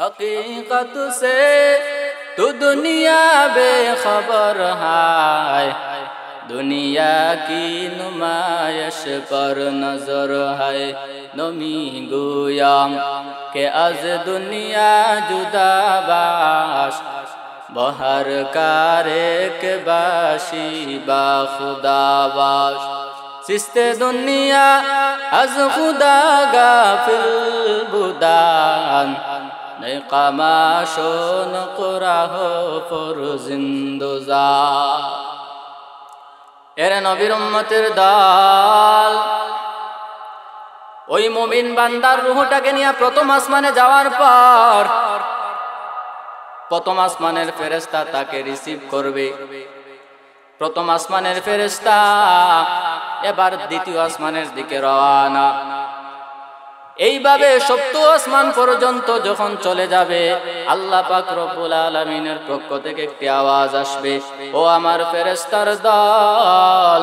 हकीकत से तू दुनिया बेखबर है, दुनिया की नुमाइश पर नजर है। नमी गुयाम के अज दुनिया जुदा बाश, बहर कारे के बाशी बा खुदा बाश। सिस्ते दुनिया अज खुदा गाफिल बुदान, नकामाशोन कुराहो पर जिंदोजा। এরে নবীর উম্মতের দল, ওই মুমিন বান্দার রূহটাকে নিয়ে প্রথম আসমানে যাওয়ার পর প্রথম আসমানের ফেরেশতা তাকে রিসিভ করবে। প্রথম আসমানের ফেরেশতা এবার দ্বিতীয় আসমানের দিকে রওনা। এইভাবে সপ্তম আসমান পর্যন্ত যখন চলে যাবে, আল্লাহ পাক রব্বুল আলামিনের পক্ষ থেকে একটি আওয়াজ আসবে, ও আমার ফেরেশতার দল,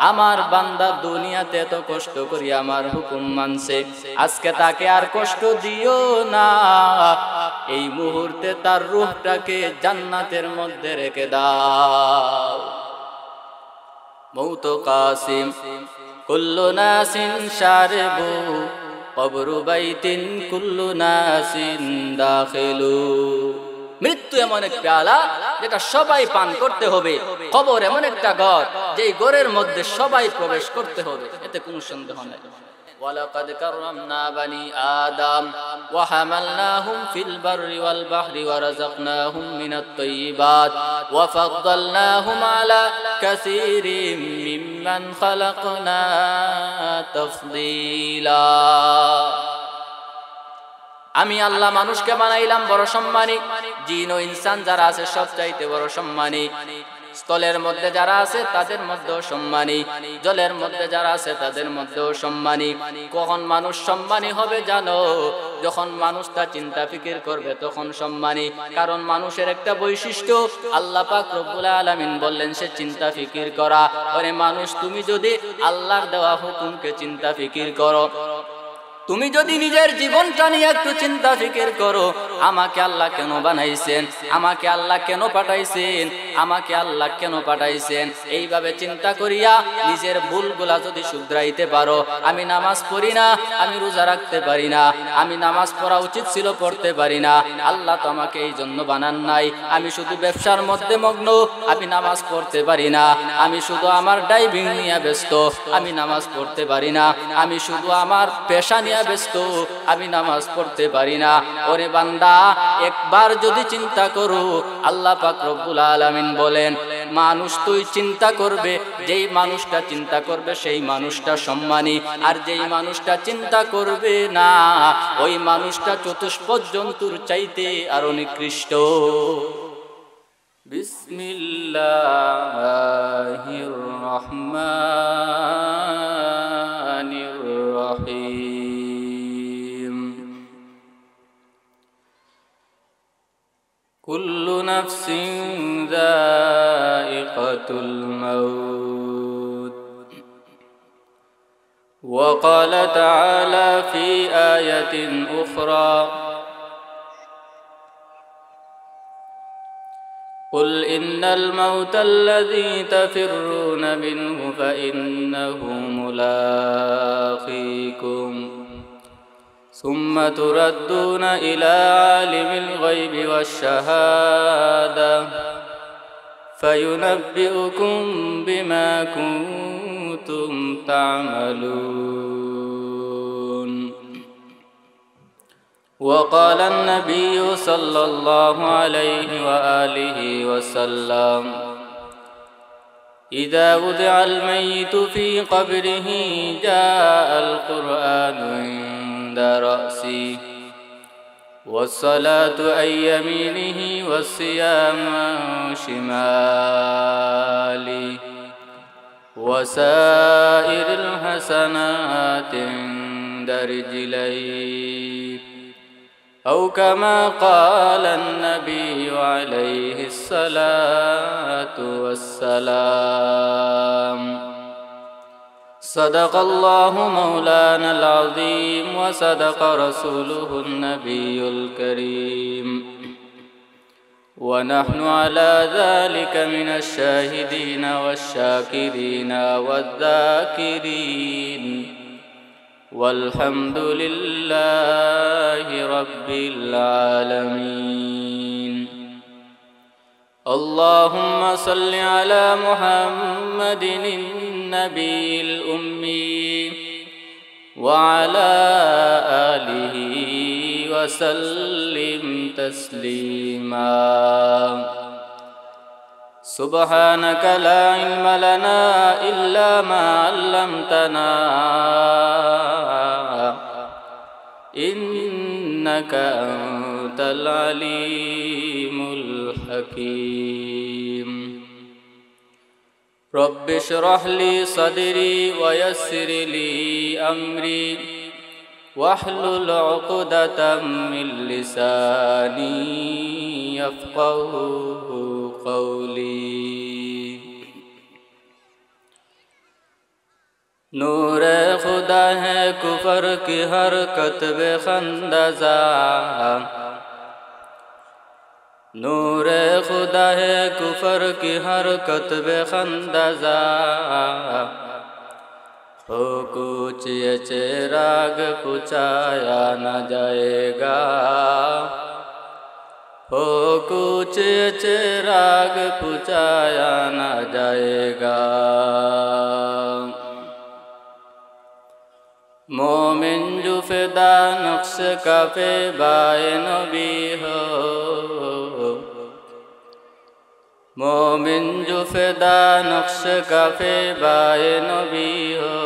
আমার বান্দা দুনিয়াতে এত কষ্ট করি আমার হুকুম মানছে, আজকে তাকে আর কষ্ট দিও না। এই মুহূর্তে তার রূহটাকে জান্নাতের মধ্যে রেখে দাও। মৌত কাসিম কুল্লু নাসিন শারিবু, কবরু বাইতিন কুল্লু নাসিন দাখিলু। মৃত্যু এমন এক পেয়ালা যেটা সবাই পান করতে হবে। কবর এমন একটা ঘর যেই ঘরের মধ্যে সবাই প্রবেশ করতে হবে, এতে কোনো সন্দেহ নাই। ওয়ালাকাদ কাররামনা বানি আদম ওয়া হামালনাহুম ফিল বাররি ওয়াল বাহরি ওয়া রাযাকনাহুম মিনাত তাইয়্যিবাত ওয়া ফাদ্দালনাহুম আলা কাসীরিম মিম্মান খালাকনা তাফদীলা। আমি আল্লাহ মানুষকে বানাইলাম বড় সম্মানী, জিন ও ইনসান যারা আছে সব চাইতে বড় সম্মানী। স্থলের মধ্যে যারা আছে তাদের মধ্যেও সম্মানী, জলের মধ্যে যারা আছে তাদের মধ্যেও সম্মানী। কখন মানুষ সম্মানী হবে জানো? যখন মানুষটা চিন্তা ফিকির করবে তখন সম্মানী। কারণ মানুষের একটা বৈশিষ্ট্য, আল্লাহ পাক রব্বুল আলামিন বললেন সে চিন্তা ফিকির করা। ওরে মানুষ, তুমি যদি আল্লাহর দেওয়া হুকুমকে চিন্তা ফিকির করো, তুমি যদি নিজের জীবনটা নিয়ে একটু চিন্তা ফিকির করো, আমাকে আল্লাহ কেন বানাইছেন, আমাকে আল্লাহ কেন পাঠাইছেন, আমাকে আল্লাহ কেন পাঠাইছেন, এইভাবে চিন্তা করিয়া নিজের ভুলগুলা যদি শুধরাইতে পারো, আমি নামাজ পড়ি না, আমি রোজা রাখতে পারি না, আমি নামাজ পড়া উচিত ছিল পড়তে পারি না, আল্লাহ তো আমাকে এই জন্য বানান নাই, আমি শুধু ব্যবসার মধ্যে মগ্ন, আমি নামাজ পড়তে পারি না, আমি শুধু আমার ড্রাইভিং নিয়ে ব্যস্ত, আমি নামাজ পড়তে পারি না, আমি শুধু আমার পেশা নিয়ে ব্যস্ত, আমি নামাজ পড়তে পারি না। ওরে বান্দা, একবার যদি চিন্তা করো, আল্লাহ পাক রব্বুল আলামিন বলেন মানুষ তুই চিন্তা করবে, যেই মানুষটা চিন্তা করবে সেই মানুষটা সম্মানী, আর যেই মানুষটা চিন্তা করবে না ওই মানুষটা চতুষ্পদ জন্তুর চাইতে আরো নিকৃষ্ট। বিসমিল্লাহির রহমানির রহিম। কুল্লু নাফসিন যায়িকাতুল মাউত। ওয়া ক্বালা তাআলা ফি আয়াতিন উখরা قل إن الموت الذي تفرون منه فإنه ملاقيكم ثم تردون إلى عالم الغيب والشهادة فينبئكم بما كنتم تعملون. وقال النبي صلى الله عليه وآله وسلم إذا وضع الميت في قبره جاء القرآن عند رأسه والصلاة عن يمينه والصيام عن شماله وسائر الحسنات عند رجليه أو كما قال النبي عليه الصلاة والسلام. صدق الله مولانا العظيم وصدق رسوله النبي الكريم ونحن على ذلك من الشاهدين والشاكرين والذاكرين والحمد لله رب العالمين اللهم صل على محمد النبي الأمي وعلى آله وسلم تسليما سبحانك لا علم لنا إلا ما علمتنا إنك أنت العليم الحكيم رب اشرح لي صدري ويسر لي أمري واحلل عقدة من لساني يفقهوا قولي نور خدا ہے کفر کی حرکت بے خندزا نور خدا ہے کفر کی حرکت بے خندزا ہو کچھ یہ چراغ پچایا نہ جائے گا ہو کچھ یہ چراغ پچایا نہ جائے گا مومن جو فدا نقش کا پیبائے نبی ہو مومن جو فدا نقش کا پیبائے نبی ہو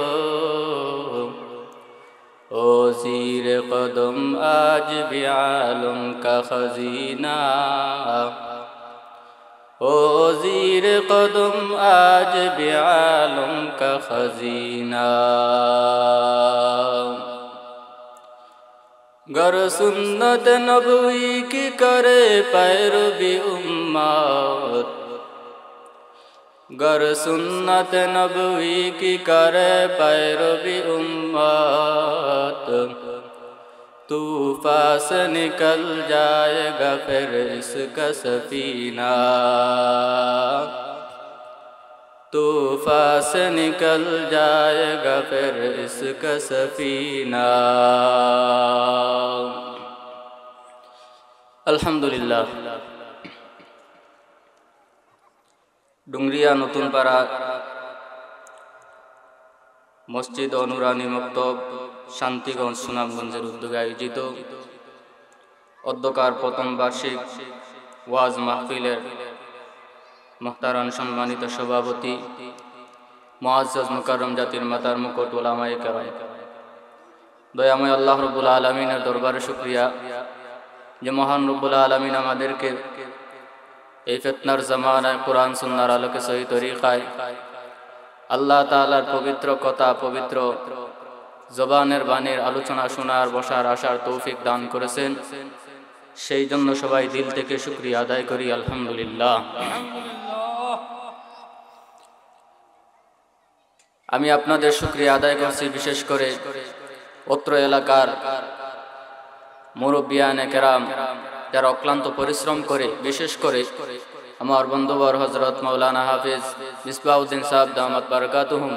او زیر قدم آج بھی عالم کا خزینہ او زیر قدم آج بھی عالم کا خزینہ گر سنت نبوی کی کرے پیروی امت گر سنت نبوی کی کرے پیروی امت طوفان سے نکل جائے گا پھر اس کا سفینہ طوفان سے نکل جائے گا پھر اس کا سفینہ আলহামদুলিল্লাহ ডুংরিয়া নতুনপাড়া মসজিদ ও নুরানি মক্তব শান্তিগঞ্জ সুনামগঞ্জের উদ্যোগে আয়োজিত অধ্যকার প্রথম বার্ষিক ওয়াজ মাহফিলের মুহতারাম সম্মানিত সভাপতি মুআজ্জাজ মুকাররম জাতির মাতার মুকুট উলামায়ে কেরাম দয়াময় আল্লাহ রাব্বুল আলামিনের দরবারে শুকরিয়া যে মহান রব্বুল আলামিন আমাদেরকে এই ফিতনার জামানায় কোরআন সুন্নাহর আলোকে সহি তরিকায় আল্লাহ তাআলার পবিত্র কথা পবিত্র জবানের বাণীর আলোচনা শোনার বসার আসার তৌফিক দান করেছেন সেই জন্য সবাই দিল থেকে শুকরিয়া আদায় করি আলহামদুলিল্লাহ আমি আপনাদের শুকরিয়া আদায় করছি বিশেষ করে অত্র এলাকার মুরব্বিয়ানে কেরাম যারা অক্লান্ত পরিশ্রম করে বিশেষ করে আমার বন্ধুবর হযরত মাওলানা হাফেজ মিসবাউদ্দিন সাহেব দামাত বারাকাতুহুম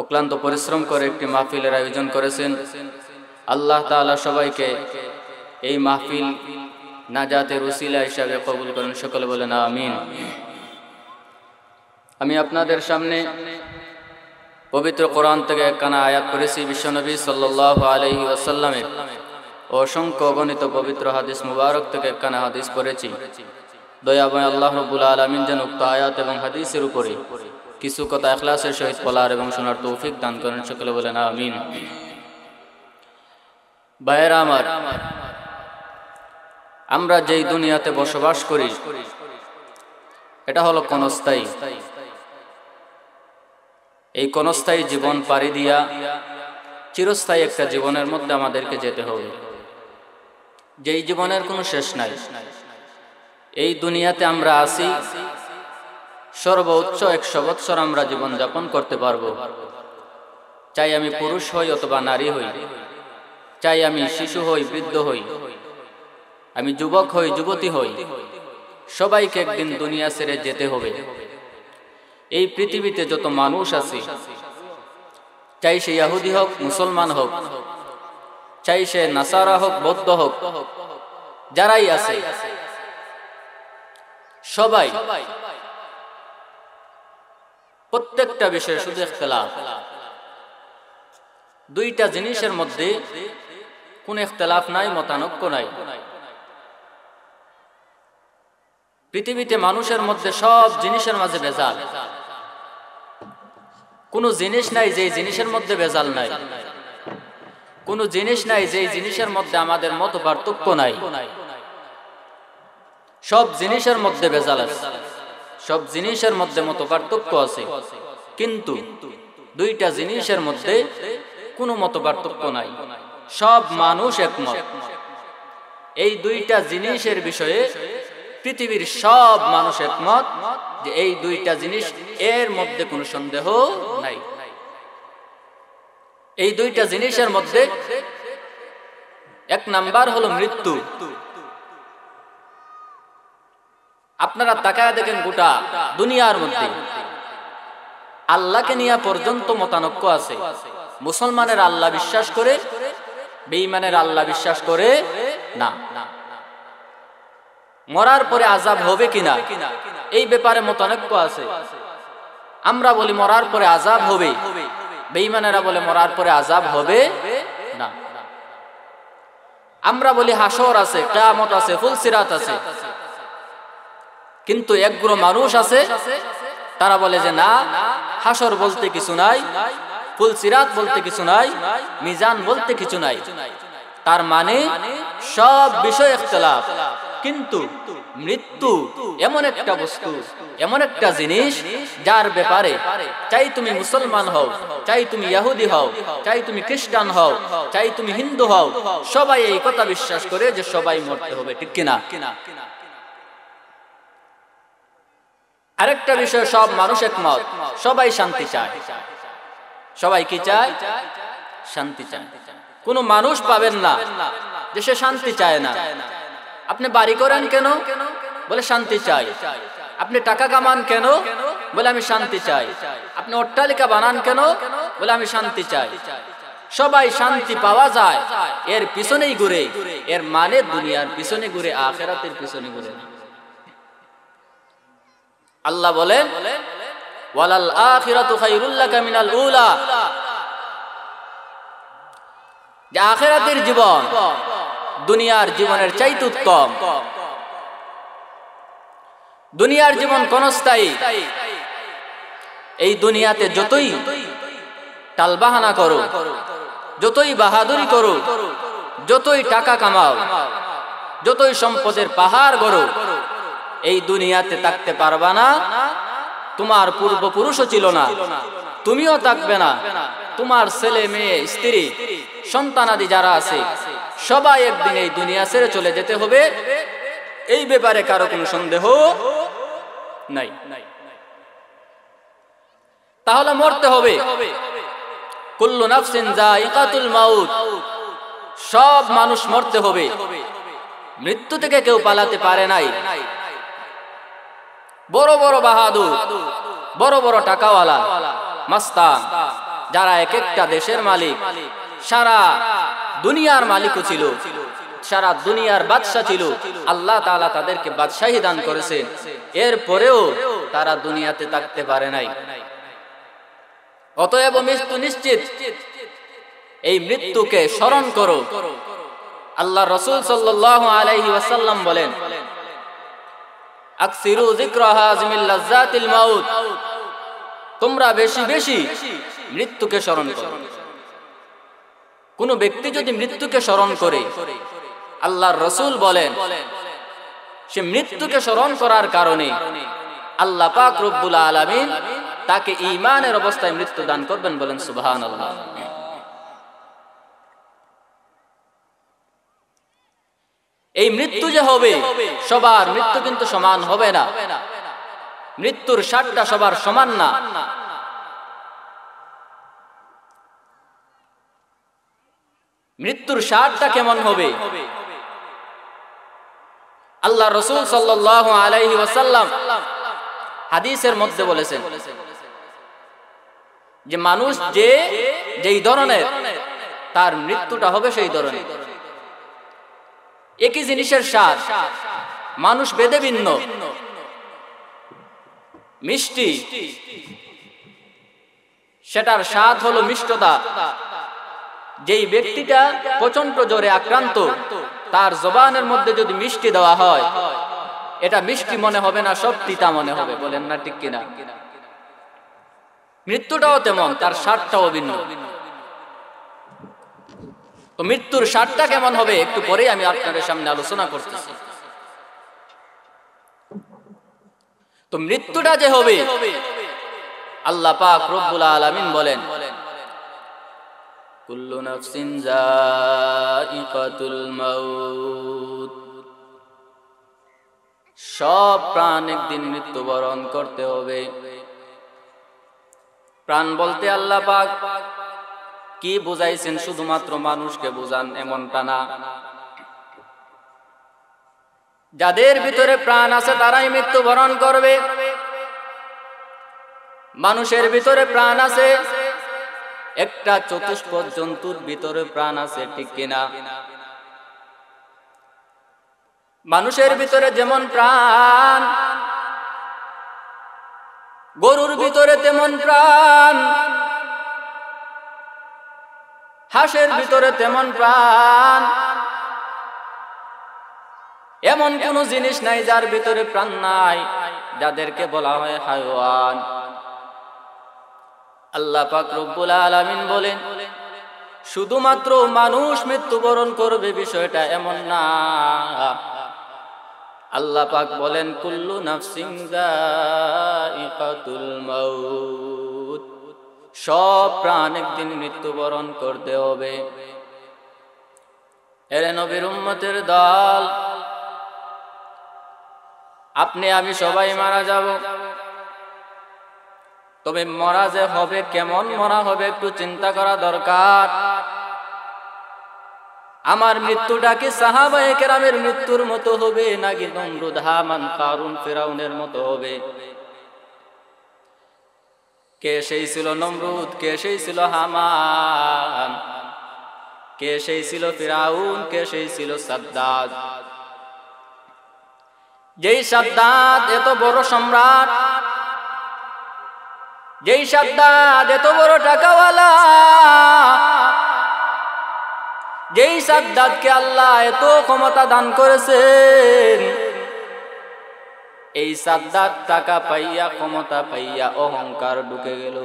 অক্লান্ত পরিশ্রম করে একটি মাহফিলের আয়োজন করেছেন আল্লাহ তাআলা সবাইকে এই মাহফিল নাজাতের উসিলা হিসেবে কবুল করেন সকলে বলেন আমিন আমি আপনাদের সামনে পবিত্র কোরআন থেকে একখানা আয়াত পড়েছি বিশ্বনবী সাল্লাল্লাহু আলাইহি ওয়াসাল্লামের অসংখ্য অগণিত পবিত্র হাদিস মুবারক থেকে একখানা হাদিস পড়েছি দয়াময় আল্লাহ রাব্বুল আলামিন যেন উক্ত আয়াত এবং হাদিসের উপরে কিছু কথা ইখলাসের সহিত বলার এবং শোনার তৌফিক দান করেন সকলে বলেন আমিন ভাইরা আমার আমরা যেই দুনিয়াতে বসবাস করি এটা হলো ক্ষণস্থায়ী এই ক্ষণস্থায়ী জীবন পাড়ি দিয়া চিরস্থায়ী একটা জীবনের মধ্যে আমাদেরকে যেতে হবে যেই জীবনের কোনো শেষ নাই এই দুনিয়াতে আমরা আছি সর্বোচ্চ 100 বছর আমরা জীবন যাপন করতে পারবো চাই আমি পুরুষ হই অথবা নারী হই, চাই আমি শিশু হই বৃদ্ধ হই, আমি যুবক হই যুবতী হই, সবাইকে একদিন দুনিয়া ছেড়ে যেতে হবে। এই পৃথিবীতে যত মানুষ আছে, চাই সে ইহুদি হোক মুসলমান হোক, চাই সে নাসারা হোক বৌদ্ধ হোক, যারাই আছে সবাই প্রত্যেকটা বিষয়ে শুধু ইখতিলাফ। দুইটা জিনিসের মধ্যে কোন ইখতিলাফ নাই, মতানৈক্য নাই। পৃথিবীতে মানুষের মধ্যে সব জিনিসের মাঝে ভেজাল, কোন জিনিস নাই যে জিনিসের মধ্যে ভেজাল নাই, কোন জিনিস নাই যে জিনিসের মধ্যে আমাদের মত পার্থক্য নাই। সব জিনিসের মধ্যে ভেজাল আছে, সব জিনিসের মধ্যে মত পার্থক্য আছে, কিন্তু দুইটা জিনিসের মধ্যে কোনো মত পার্থক্য নাই, সব মানুষ একমত। এই দুইটা জিনিসের বিষয়ে পৃথিবীর সব মানুষ একমত যে এই দুইটা জিনিস এর মধ্যে কোনো সন্দেহ নাই। এই দুইটা জিনিসের মধ্যে এক নাম্বার হলো মৃত্যু। আপনারা তাকায় দেখেন গোটা দুনিয়ার মধ্যে আল্লাহকে নিয়ে পর্যন্ত মতানৈক্য আছে। মুসলমানের আল্লাহ বিশ্বাস করে, বেঈমানের আল্লাহ বিশ্বাস করে না। মরার পরে আযাব হবে কিনা এই ব্যাপারে মতানৈক্য আছে। আমরা বলি মরার পরে আযাব হবে, বেঈমানেরা বলে মরার পরে আযাব হবে না। আমরা বলি হাসর আছে, কিয়ামত আছে, ফুলসিরাত আছে, কিন্তু একগুলো মানুষ আছে তারা বলে যে না, হাসর বলতে কিছু নাই, ফুলসিরাত বলতে কিছু নাই, মিজান বলতে কিছু নাই। তার মানে সব বিষয় ইখতিলাফ, কিন্তু মৃত্যু এমন একটা বস্তু, এমন একটা জিনিস যার ব্যাপারে চাই তুমি মুসলমান হও, চাই তুমি ইহুদি হও, চাই তুমি খ্রিস্টান হও, চাই তুমি হিন্দু হও, সবাই এই কথা বিশ্বাস করে যে সবাই মরতে হবে, ঠিক কিনা? আরেকটা বিষয়, সব মানুষ একমত, সবাই শান্তি চায়। সবাই কি চায়? শান্তি চায়। কোনো মানুষ পাবেন না যে সে শান্তি চায় না। আপনি বাড়ি করেন কেন? বলে শান্তি চাই। আপনি টাকা কামান কেন? বলে আমি শান্তি চাই। আপনি অট্টালিকা বানান কেন? বলে আমি শান্তি চাই। সবাই শান্তি পাওয়া যায় এর পিছনেই ঘুরে, এর মানে দুনিয়ার পিছনে ঘুরে, আখিরাতের পিছনে ঘুরে না। আল্লাহ বলেন ওয়ালাল আখিরাতু খায়রুল লাকা মিনাল উলা, যে আখিরাতের জীবন দুনিয়ার জীবনের চাইতে উত্তম। দুনিয়ার জীবন ক্ষণস্থায়ী। এই দুনিয়াতে যতই টালবাহানা করো, যতই বাহাদুরি করো, যতই টাকা কামাও, যতই সম্পদের পাহাড় গড়ো, এই দুনিয়াতে থাকতে পারবা না। তোমার পূর্বপুরুষও ছিল না, তুমিও থাকবে না। তোমার ছেলে মেয়ে স্ত্রী সন্তানাদি যারা আছে সবাই একদিন এই দুনিয়া ছেড়ে চলে যেতে হবে, এই ব্যাপারে কারো কোনো সন্দেহ নাই। তাহলে মরতে হবে। কুল্লু নাফসিন যায়িকাতুল মাউত, সব মানুষ মরতে হবে। মৃত্যু থেকে কেউ পালাতে পারে নাই। বড় বড় বাহাদুর, বড় বড় টাকাওয়ালা, মাস্তান, যারা এক একটা দেশের মালিক, সারা দুনিয়ার মালিকও ছিল, সারা দুনিয়ার বাদশা ছিল, আল্লাহ তাআলা তাদেরকে বাদশাহী দান করেছেন, এরপরেও তারা দুনিয়াতে থাকতে পারে নাই। অতএব মৃত্যু নিশ্চিত। এই মৃত্যুকে স্মরণ করো। আল্লাহ রাসূল সাল্লাল্লাহু আলাইহি ওয়াসাল্লাম বলেন আকসিরু যিকরা হাযিমিল লাযযাতিল মাউত, তোমরা বেশি বেশি মৃত্যুকে স্মরণ করো। কোন ব্যক্তি যদি মৃত্যুকে স্মরণ করে, আল্লাহর রাসূল বলেন সে মৃত্যুকে স্মরণ করার কারণে আল্লাহ পাক রব্বুল আলামিন তাকে ঈমানের অবস্থায় মৃত্যু দান করবেন। বলেন সুবহানাল্লাহ। এই মৃত্যু যে হবে, সবার মৃত্যু কিন্তু সমান হবে না। মৃত্যুর স্বাদটা সবার সমান না। মৃত্যুর স্বাদটা কেমন হবে? আল্লাহ রাসূল সাল্লাল্লাহু আলাইহি ওয়াসাল্লাম হাদিসের মধ্যে বলেছেন যে মানুষ যেই ধরনের তার মৃত্যুটা হবে সেই ধরনের। একই জিনিসের স্বাদ মানুষ ভেদে ভিন্ন। মিষ্টি, সেটার স্বাদ হলো মিষ্টতা। যেই ব্যক্তিটা প্রচন্ড জ্বরে আক্রান্ত, তার জবানের মধ্যে যদি মিষ্টি দেওয়া হয়, এটা মিষ্টি মনে হবে না, সব তিতা মনে হবে। বলেন না ঠিক কিনা? মৃত্যুটাও তেমন, তার স্বাদটাও ভিন্ন। তো মৃত্যুর স্বাদটা কেমন হবে একটু পরেই আমি আপনাদের সামনে আলোচনা করতেছি। তো মৃত্যুটা যে হবে, আল্লাহ পাক রব্বুল আলামিন বলেন, কুল্লু নাফসিন যায়িকাতুল মাউত, সব প্রাণ একদিন মৃত্যুবরণ করতে হবে। প্রাণ বলতে আল্লাহ পাক কি বুঝাইছেন শুধুমাত্র মানুষকে বুঝান এমনটা না। যাদের ভিতরে প্রাণ আছে তারাই মৃত্যুবরণ করবে। মানুষের ভিতরে প্রাণ আছে, একটা চতুষ্পদ জন্তুর ভিতরে প্রাণ আছে, ঠিক কিনা? মানুষের ভিতরে যেমন প্রাণ, গরুর ভিতরে তেমন প্রাণ, হাঁসের ভিতরে তেমন প্রাণ। এমন কোন জিনিস নাই যার ভিতরে প্রাণ নাই, যাদেরকে বলা হয় হায়ওয়ান। আল্লাহ পাক রব্বুল আলামিন বলেন, শুধুমাত্র মানুষ মৃত্যুবরণ করবে বিষয়টা এমন না। আল্লাহ পাক বলেন, কুল্লু নাফসিন যায়িকাতুল মাউত, সব প্রাণ একদিন মৃত্যুবরণ করতে হবে। এরে নবীর উম্মতের দল, আপনি আমি সবাই মারা যাব। তবে মরা যে হবে, কেমন মরা হবে একটু চিন্তা করা দরকার। আমার মৃত্যুটা কি সাহাবায়ে কেরামের মৃত্যুর মতো হবে, নাকি নমরুদ, হামান, কারুন, ফিরাউনের মতো হবে? কে সেই ছিল নমরুদ, কে সেই ছিল হামান, কে সেই ছিল ফিরাউন, কে সেই ছিল সাদ্দাদ? যেই সাদ্দাদ এত বড় সম্রাট, যেই সাদ্দাদ এত বড় টাকাওয়ালা, যেই সাদ্দাদকে আল্লাহ এত ক্ষমতা দান করেছেন, এই সাদ্দাদ টাকা পাইয়া, ক্ষমতা পাইয়া অহংকার ঢুকে গেল।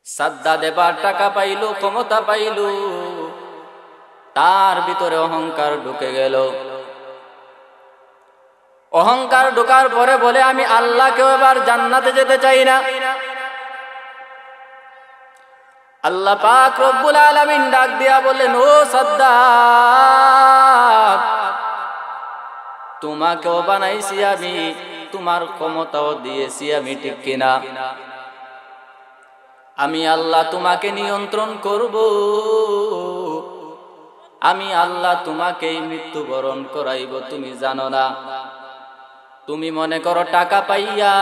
সাদ্দাদ এবার টাকা পাইল, ক্ষমতা পাইল, তার ভিতরে অহংকার ঢুকে গেল। অহংকার ঢোকার পরে বলে, আমি আল্লাহকেও এবার জান্নাতে যেতে চাই না। আল্লাহ পাক রব্বুল আলামিন ডাক দিয়া বললেন, ও সাদ্দাদ, তোমাকেও বানাইছি আমি, তোমার ক্ষমতাও দিয়েছি আমি, ঠিক কিনা? আমি আল্লাহ তোমাকে নিয়ন্ত্রণ করব, আমি আল্লাহ তোমাকেই মৃত্যুবরণ করাইব। তুমি জানো না? তুমি মনে করো টাকা পাইয়া,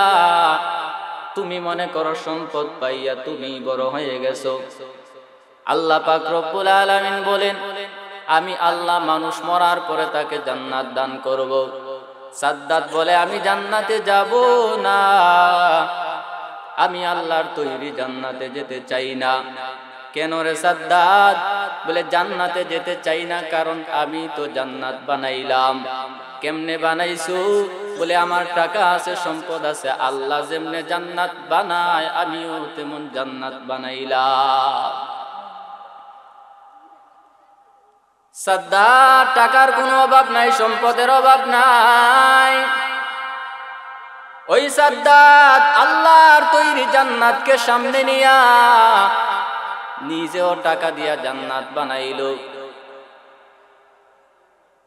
তুমি মনে করো সম্পদ পাইয়া তুমি বড় হয়ে গেছো। আল্লাহ পাক রব্বুল আলামিন বলেন, আমি আল্লাহ মানুষ মরার পরে তাকে জান্নাত দান করব। সাদ্দাত বলে, আমি জান্নাতে যাব না, আমি আল্লাহর তৈরি জান্নাতে যেতে চাই না। কেন রে সাদ্দাত? বলে, জান্নাতে যেতে চাই না কারণ আমি তো জান্নাত বানাইলাম। কেমনে বানাইছো? বলে, আমার টাকা আছে, সম্পদ আছে, আল্লাহ যেমনে জান্নাত বানায় আমিও তেমন জান্নাত বানাইলাম। সাদ্দাত টাকার কোনো অভাব নাই, সম্পদের অভাব নাই। ওই সাদ্দাত আল্লাহর তৈরি জান্নাতকে সামনে নিয়া নিজেও টাকা দিয়া জান্নাত বানাইলো।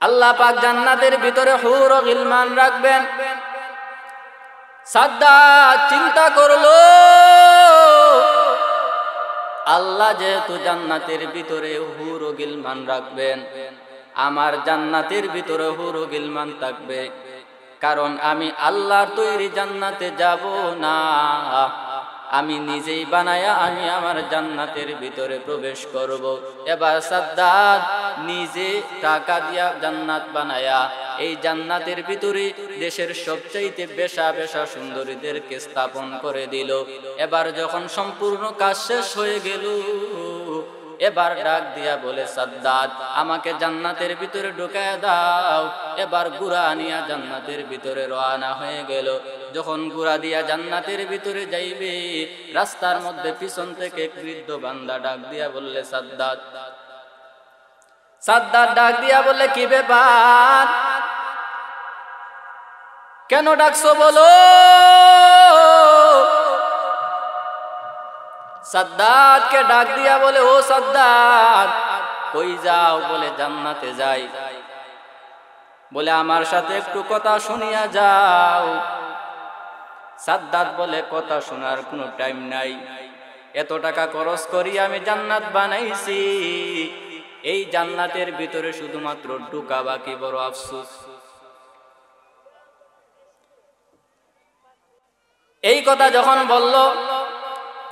আল্লাহ পাক জান্নাতের ভিতরে হুর ও গিলমান রাখবেন। সাদ্দাত চিন্তা করলো, আল্লাহ যেহেতু জান্নাতের ভিতরে হুর ও গিলমান রাখবেন, আমার জান্নাতের ভিতরে হুর ও গিলমান থাকবে, কারণ আমি আল্লাহর তৈরি জান্নাতে যাব না, আমি নিজেই বানায়া আমি আমার জান্নাতের ভিতরে প্রবেশ করব। এবার সাদ্দাত নিজে টাকা দিয়া জান্নাত বানায়া এই জান্নাতের ভিতরে দেশের সবচাইতে বেশা বেশা সুন্দরীদেরকে স্থাপন করে দিল। এবার যখন সম্পূর্ণ কাজ শেষ হয়ে গেল, এবার ডাক দিয়া বলে, সাদ্দাত আমাকে জান্নাতের ভিতরে ঢুকায় দাও। এবার গুড়া নিয়া জান্নাতের ভিতরে রওনা হয়ে গেল। যখন গুড়া দিয়া জান্নাতের ভিতরে যাইবে, রাস্তার মধ্যে পিছন থেকে বৃদ্ধ বান্দা ডাক দিয়া বললে, সাদ্দাত। সাদ্দাত ডাক দিয়া বললে, কি ব্যাপার, কেন ডাকছো বলো? সাদ্দাতকে ডাক দিয়া বলে, ও সাদ্দাত কই যাও? বলে জান্নাতে যাই। বলে আমার সাথে একটু কথা শুনিয়া যাও। সাদ্দাত বলে, কথা শোনার কোনো টাইম নাই, এত টাকা খরচ করি আমি জান্নাত বানাইছি, এই জান্নাতের ভিতরে শুধুমাত্র ঢুকা বাকি, বড় আফসোস। এই কথা যখন বলল,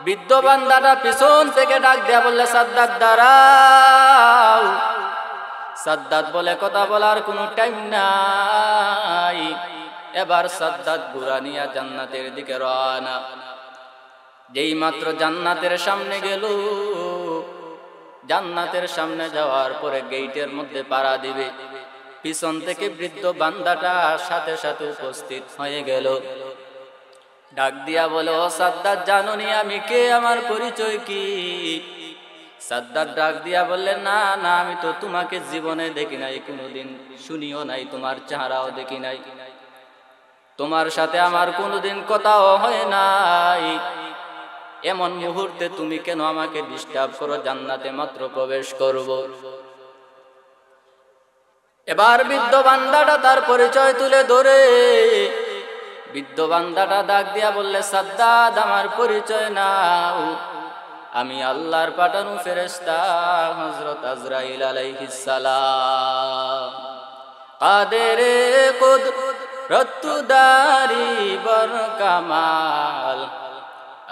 বৃদ্ধ বান্দাটা পিছন থেকে ডাক দেয়া বললে, সাদ্দাত দাঁড়াও। সাদ্দাত বলে, কথা বলার কোনো টাইম নাই। এবার সাদ্দাত ঘোড়া নিয়া জান্নাতের দিকে রওনা। যেই মাত্র জান্নাতের সামনে গেল, জান্নাতের সামনে যাওয়ার পরে গেটের মধ্যে পাড়া দিবে, পিছন থেকে বৃদ্ধ বান্দাটা সাথে সাথে উপস্থিত হয়ে গেল। ডাক দিয়া বলে, ও সাদ্দাত জানোনি আমি কে, আমার পরিচয় কি? সাদ্দাত ডাক দিয়া বললেন, না না, আমি তো তোমাকে জীবনে দেখি নাই, কোনোদিন শুনিও নাই, তোমার চেহারাও দেখি নাই, তোমার সাথে আমার কোনোদিন কথাও হয় নাই, এমন মুহূর্তে তুমি কেন আমাকে ডিস্টার্ব করো? জান্নাতে মাত্র প্রবেশ করব। এবার বৃদ্ধ বান্দাটা তার পরিচয় তুলে ধরে। বৃদ্ধ বান্দাটা ডাক দিয়া বললে, সাদ্দাত আমার পরিচয় নাও, আমি আল্লাহর পাঠানো ফেরেশতা হযরত আজরাইল আলাইহিস সালাম। কাদেরে কুদরত দারি বর কামাল,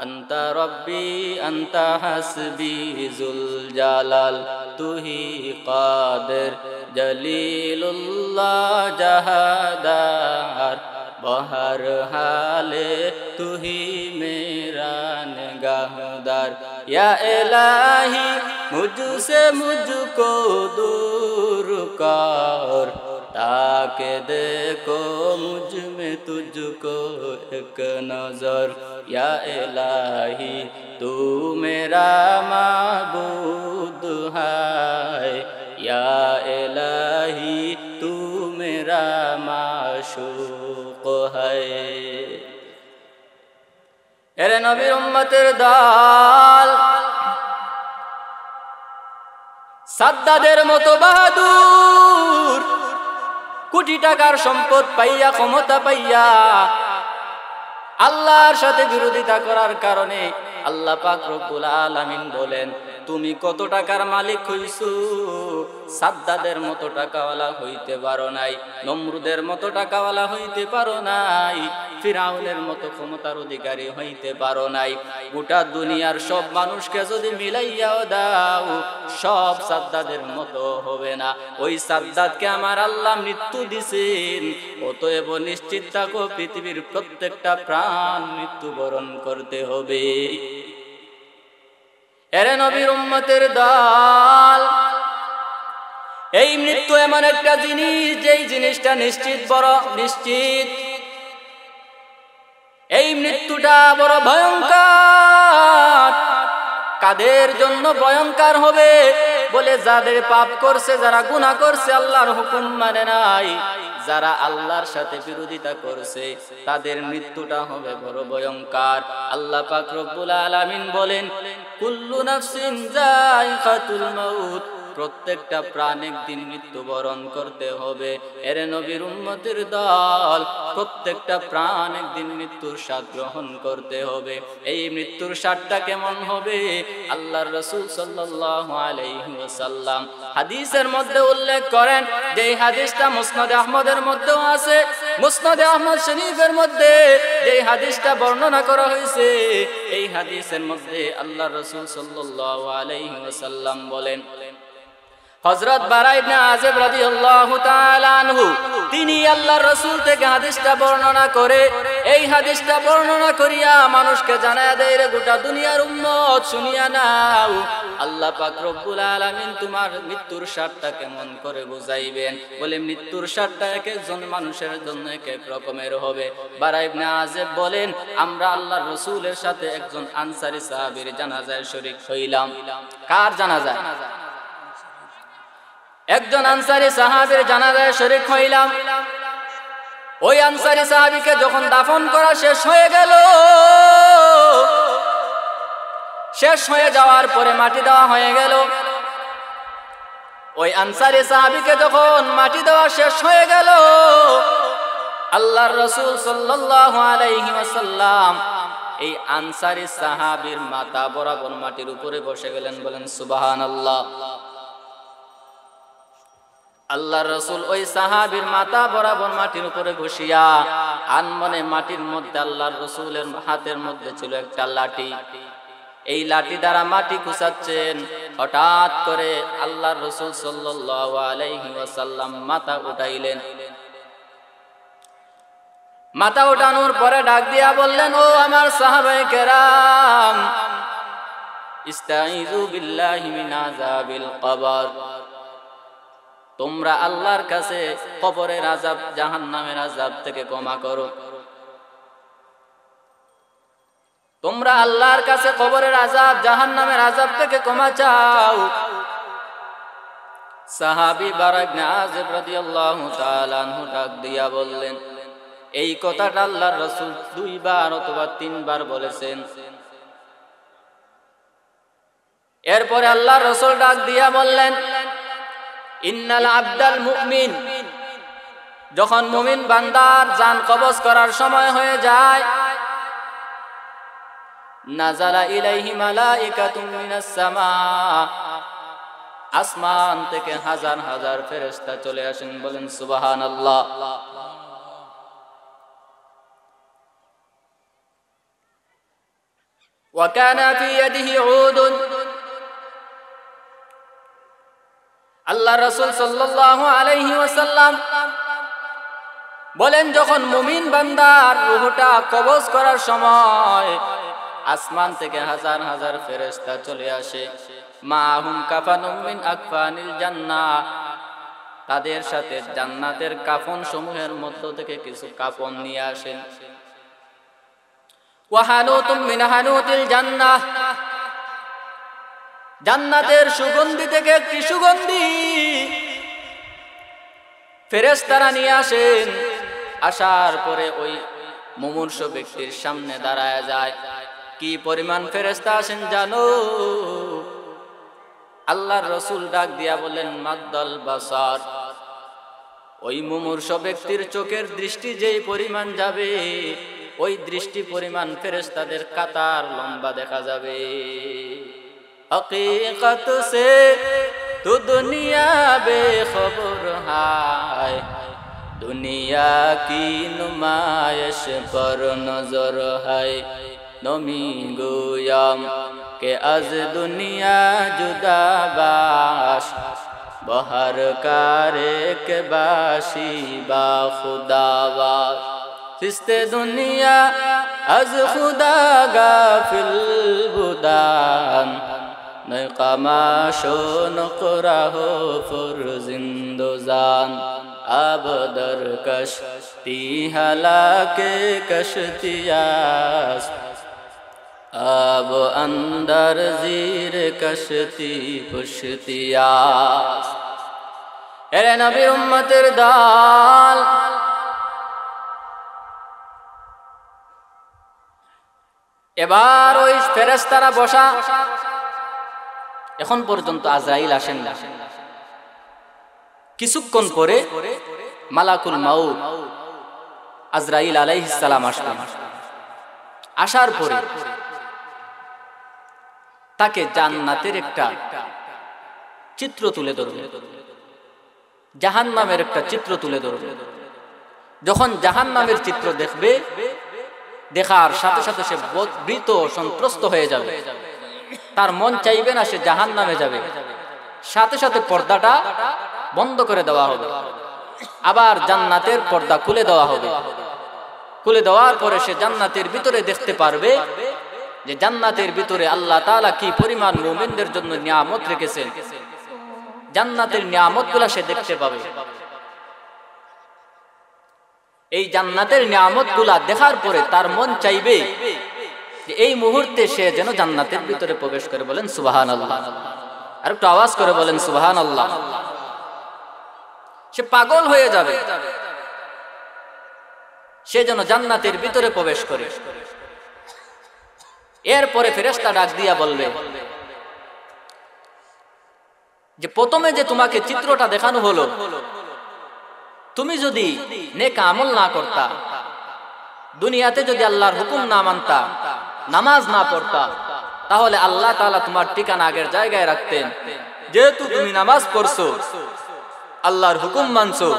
আনতা রব্বি আনতা হাসবি জুল জালাল, তুহি কাদের জলিলুল্লাহ জাহাদার, বহর হালে তুহি মেরা নিগাহদার, ইয়া ইলাহি মুঝসে মুঝকো दूर कर, ताके देखो मुझ में तुझको एक नजर, या इलाही तू मेरा माबूद है, या इलाही तू मेरा माशूक है। এরে নবীর উম্মতের দল, সাদ্দাদের মতো বাহাদুর, কোটি টাকার সম্পদ পাইয়া, ক্ষমতা পাইয়া, আল্লাহর সাথে বিরোধিতা করার কারণে আল্লাহ পাক রব্বুল আলামিন বলেন, তুমি কত টাকার মালিক হইছো? সাদ্দাদের মতো টাকাওয়ালা হইতে পারো নাই, নমরুদের মতো টাকাওয়ালা হইতে পারো নাই, ফিরাউনের মতো ক্ষমতার অধিকারী হইতে পারো নাই। গোটা দুনিয়ার সব মানুষকে যদি মিলাইয়াও দাও, সব সাদ্দাদের মতো হবে না। ওই সাদ্দাতকে আমার আল্লাহ মৃত্যু দিছেন, অতএব নিশ্চিত থাকো পৃথিবীর প্রত্যেকটা প্রাণ মৃত্যুবরণ করতে হবে। এরে নবীর উম্মতের দল, এই মৃত্যু এমন একটা জিনিস, যেই জিনিসটা নিশ্চিত, বড় নিশ্চিত। এই মৃত্যুটা বড় ভয়ঙ্কর। কাদের জন্য ভয়ঙ্কর হবে? বলে যাদের পাপ করছে, যারা গুনাহ করছে, আল্লাহর হুকুম মানে নাই, যারা আল্লাহর সাথে বিরোধিতা করছে, তাদের মৃত্যুটা হবে বড় ভয়ঙ্কর। আল্লাহ পাক রব্বুল আলামিন বলেন, কুল্লু নাফসিন যায়িকাতুল মাউত, প্রত্যেকটা প্রাণ একদিন মৃত্যুবরণ করতে হবে। এর নবীর উম্মতের দল, প্রত্যেকটা প্রাণ একদিন মৃত্যুর স্বাদ গ্রহণ করতে হবে। এই মৃত্যুর স্বাদটা কেমন হবে? আল্লাহর রাসূল সাল্লাল্লাহু আলাইহি ওয়াসাল্লাম হাদিসের মধ্যে উল্লেখ করেন, যে হাদিসটা মুসনাদ আহমদের মধ্যেও আছে। মুসনাদ আহমদ শরীফের মধ্যে যে হাদিসটা বর্ণনা করা হয়েছে, এই হাদিসের মধ্যে আল্লাহর রাসূল সাল্লাল্লাহু আলাইহি ওয়াসাল্লাম বলেন, হযরত বারা ইবনে আযিব রাদিয়াল্লাহু তাআলা আনহু তিনি আল্লাহর রাসূল থেকে হাদিসটা বর্ণনা করে, এই হাদিসটা বর্ণনা করিয়া মানুষকে জানায়া দেয়, রে গোটা দুনিয়ার উম্মত শুনিয়া নাও, আল্লাহ পাক রব্বুল আলামিন তোমার মৃত্যুর স্বাদটা কেমন করে বুঝাইবেন। বলে মৃত্যুর স্বাদটা এক একজন মানুষের জন্য এক এক রকমের হবে। বারা ইবনে আযিব বলেন, আমরা আল্লাহর রাসূলের সাথে একজন আনসারী সাহাবীর জানাজায় শরীক হইলাম। কার জানাজা? একজন আনসারী সাহাবীর জানাজায় শরীক হইলাম। ওই আনসারী সাহাবীকে যখন দাফন করা শেষ হয়ে গেল, শেষ হয়ে যাওয়ার পরে মাটি দেওয়া হয়ে গেল, ওই আনসারী সাহাবীকে যখন মাটি দেওয়া শেষ হয়ে গেল, আল্লাহর রাসূল সাল্লাল্লাহু আলাইহি ওয়াসাল্লাম এই আনসারী সাহাবীর মাথা বরাবর মাটির উপরে বসে গেলেন। বলেন সুবহানাল্লাহ। আল্লাহর রাসূল ওই সাহাবীর মাথা বরাবর মাটির উপরে বসিয়া আনমনে মাটির মধ্যে আল্লাহর রাসূলের হাতের মধ্যে ছিল একটা লাঠি, এই লাঠি দ্বারা মাটি কুচাচ্ছেন। হঠাৎ করে আল্লাহর রাসূল সাল্লাল্লাহু আলাইহি ওয়াসাল্লাম মাথা উঠাইলেন। মাথা উঠানোর পরে ডাক দিয়া বললেন, ও আমার সাহাবায়ে কেরাম, ইস্তাইযু বিল্লাহি মিন আযাবিল কবর, তোমরা আল্লাহর কাছে কবরের আযাব, জাহান্নামের আযাব থেকে ক্ষমা করো। তোমরা আল্লাহর কাছে কবরের আযাব, জাহান্নামের আযাব থেকে ক্ষমা চাও। সাহাবী বারা ইবনে আযিব রাদিয়াল্লাহু তাআলা আনহু ডাক দিয়া বললেন, এই কথাটা আল্লাহর রাসূল 2 বার অথবা 3 বার বলেছেন। এরপরে আল্লাহর রাসূল ডাক দিয়া বললেন, ইন্নাল আবদাল মুমিন, যখন মুমিন বান্দার জান কবজ করার সময় হয়ে যায়, নাযালা ইলাইহি মালাইকাতুম মিনাস সামা, আসমান থেকে হাজার হাজার ফেরেশতা চলে আসেন। বলেন সুবহানাল্লাহ। ওয়া কানা ফি ইয়াদিহি উদুন, আল্লাহ রাসূল সাল্লাল্লাহু আলাইহি ওয়াসাল্লাম বলেন, যখন মুমিন বান্দার রূহটা কবজ করার সময় আসমান থেকে হাজার হাজার ফেরেশতা চলে আসে। মাহুম কাফানুম মিন আকফানিল জান্নাহ, তাদের সাথে জান্নাতের কাফন সমূহের মধ্য থেকে কিছু কাফন নিয়ে আসেন। ওয়া হানুতুম মিন হানুতিল জান্নাহ, জান্নাতের সুগন্ধি থেকে একটি সুগন্ধি ফেরেশতারা নিয়ে আসেন। আসার পরে ওই মুমূর্ষু ব্যক্তির সামনে দাঁড়ায় যায়। কি পরিমাণ ফেরেশতা আসেন জানো? আল্লাহর রাসূল ডাক দিয়া বলেন, মাদ্দাল বাসার, ওই মুমূর্ষু ব্যক্তির চোখের দৃষ্টি যেই পরিমাণ যাবে, ওই দৃষ্টি পরিমাণ ফেরেশতাদের কাতার লম্বা দেখা যাবে। हकीकत से तो दुनिया बेखबर है, दुनिया की नुमाइश पर नजर है। नमी गोयाम के अज दुनिया जुदा बाश, बहर कारे के बाशी बा खुदावाश। सिस्ते दुनिया अज खुदा गाफिल बुदान, नकामाशो नकरा हो फुर जिंदोजान। अब दर कश्ती हलाके कश्तियास, अब अंदर जीर कश्ती पुश्तियास। एरे नबी उम्मतेर दाल, এবার ওই ফেরেশতারা বসা, এখন পর্যন্ত আজরাইল আসেন না। কিছুক্ষণ পরে মালাকুল মাউত আজরাইল আলাইহিস সালাম আসলেন। আসার পরে তাকে জান্নাতের একটা চিত্র তুলে ধরলেন, জাহান্নামের একটা চিত্র তুলে ধরলেন। যখন জাহান্নামের চিত্র দেখবে, দেখার সাথে সাথে সে ভীত সন্ত্রস্ত হয়ে যাবে, তার মন চাইবে না সে জাহান্নামে যাবে। সাথে সাথে পর্দাটা বন্ধ করে দেওয়া হবে, আবার জান্নাতের পর্দা খুলে দেওয়া হবে। খুলে দেওয়ার পরে সে জান্নাতের ভিতরে দেখতে পারবে যে জান্নাতের ভিতরে আল্লাহ তাআলা কি পরিমাণ মুমিনদের জন্য নিয়ামত রেখেছেন। জান্নাতের নিয়ামতগুলো সে দেখতে পাবে। এই জান্নাতের নিয়ামতগুলা দেখার পরে তার মন চাইবে যে এই মুহূর্তে সে যেন জান্নাতের ভিতরে প্রবেশ করে। বলেন সুবহানাল্লাহ। আর একটু আওয়াজ করে বলেন সুবহানাল্লাহ। সে পাগল হয়ে যাবে, সে যেন জান্নাতের ভিতরে প্রবেশ করে। এরপরে ফেরেশতা ডাক দিয়া বলবে যে প্রথমে যে তোমাকে চিত্রটা দেখানো হলো, তুমি যদি নেক আমল না করতা, দুনিয়াতে যদি আল্লাহর হুকুম না মানতা, নামাজ না পড়তা, তাহলে আল্লাহ তাআলা তোমার ঠিকানা আগের জায়গায় রাখতেন। যেহেতু তুমি নামাজ পড়ছো, আল্লাহর হুকুম মানছো,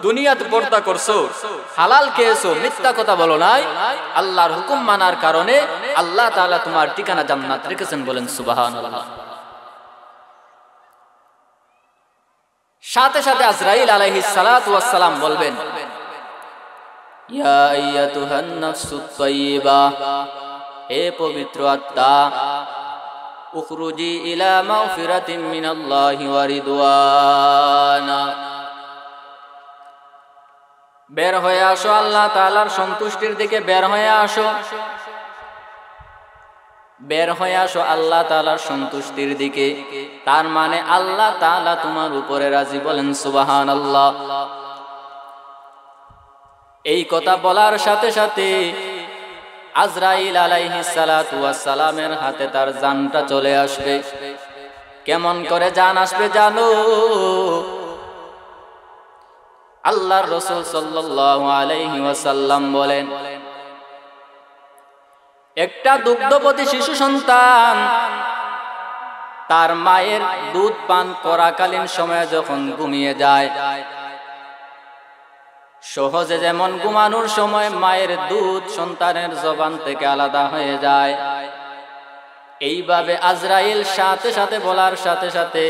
দুনিয়াতে পর্দা করছো, হালাল খেয়েছো, মিথ্যা কথা বলো নাই, আল্লাহর হুকুম মানার কারণে আল্লাহ তাআলা তোমার ঠিকানা জান্নাত রেখেছেন। বলেন সুবহানাল্লাহ। সাথে সাথে আজরাইল আলাইহিস সালাতু ওয়াস সালাম বলবেন, ইয়া আইয়াতুহান নাফসুত তাইয়্যিবা, হে পবিত্র আত্মা, উখরুজি ইলা মাগফিরাতিম মিনাল্লাহি ওয়া রিদওয়ানা, বের হয়ে আসো আল্লাহ তাআলার সন্তুষ্টির দিকে, বের হয়ে আসো, বের হয়ে আসো আল্লাহ তাআলার সন্তুষ্টির দিকে। তার মানে আল্লাহ তাআলা তোমার উপরে রাজি। বলেন সুবহানাল্লাহ। এই কথা বলার সাথে সাথে আজরাইল আলাইহিস সালাতু ওয়াস সালামের হাতে তার জানটা চলে আসবে। কেমন করে জান আসবে জানো? আল্লাহর রাসূল সাল্লাল্লাহু আলাইহি ওয়াসাল্লাম বলেন, একটা দুগ্ধবতী শিশু সন্তান তার মায়ের দুধ পান করাকালীন সময়ে যখন ঘুমিয়ে যায়, সহজে যেমন ঘুমানোর সময় মায়ের দুধ সন্তানের জবান থেকে আলাদা হয়ে যায়, এইভাবে আজরাইল সাথে সাথে বলার সাথে সাথে